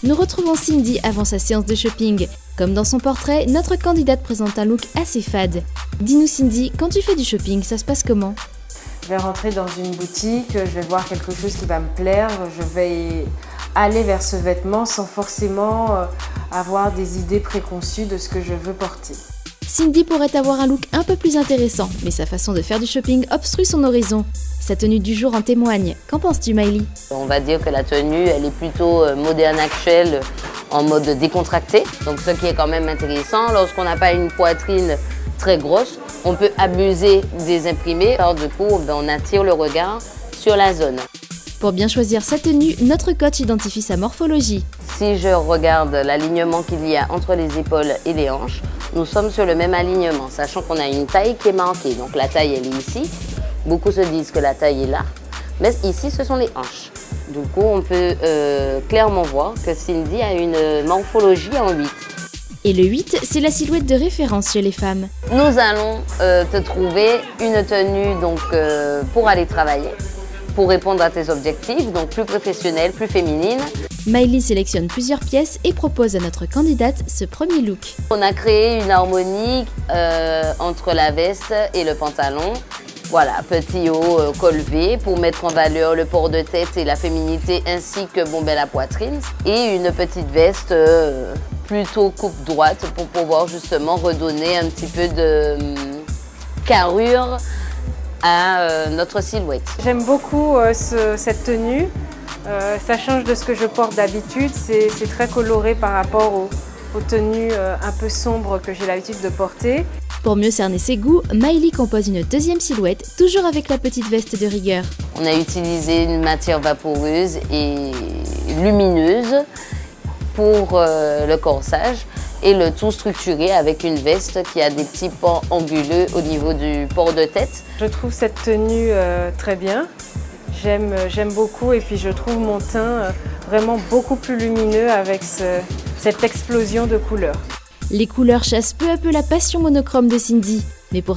nous retrouvons Cindy avant sa séance de shopping. Comme dans son portrait, notre candidate présente un look assez fade. Dis-nous Cindy, quand tu fais du shopping, ça se passe comment ? Je vais rentrer dans une boutique, je vais voir quelque chose qui va me plaire, je vais aller vers ce vêtement sans forcément avoir des idées préconçues de ce que je veux porter. Cindy pourrait avoir un look un peu plus intéressant, mais sa façon de faire du shopping obstrue son horizon. Sa tenue du jour en témoigne. Qu'en penses-tu, Miley ? On va dire que la tenue, elle est plutôt moderne actuelle, en mode décontracté. Donc ce qui est quand même intéressant, lorsqu'on n'a pas une poitrine très grosse, on peut abuser des imprimés. Alors du coup, on attire le regard sur la zone. Pour bien choisir sa tenue, notre coach identifie sa morphologie. Si je regarde l'alignement qu'il y a entre les épaules et les hanches, nous sommes sur le même alignement, sachant qu'on a une taille qui est marquée. Donc la taille, elle est ici. Beaucoup se disent que la taille est là, mais ici, ce sont les hanches. Du coup, on peut clairement voir que Cindy a une morphologie en 8. Et le 8, c'est la silhouette de référence chez les femmes. Nous allons te trouver une tenue donc, pour aller travailler, pour répondre à tes objectifs, donc plus professionnelle, plus féminine. Miley sélectionne plusieurs pièces et propose à notre candidate ce premier look. On a créé une harmonie entre la veste et le pantalon. Voilà, petit haut col V pour mettre en valeur le port de tête et la féminité ainsi que la poitrine. Et une petite veste plutôt coupe droite pour pouvoir justement redonner un petit peu de carrure à notre silhouette. J'aime beaucoup cette tenue. Ça change de ce que je porte d'habitude. C'est très coloré par rapport aux tenues un peu sombres que j'ai l'habitude de porter. Pour mieux cerner ses goûts, Miley compose une deuxième silhouette, toujours avec la petite veste de rigueur. On a utilisé une matière vaporeuse et lumineuse pour le corsage et le tout structuré avec une veste qui a des petits pans anguleux au niveau du port de tête. Je trouve cette tenue très bien. J'aime beaucoup et puis je trouve mon teint vraiment beaucoup plus lumineux avec cette explosion de couleurs. Les couleurs chassent peu à peu la passion monochrome de Cindy. Mais pour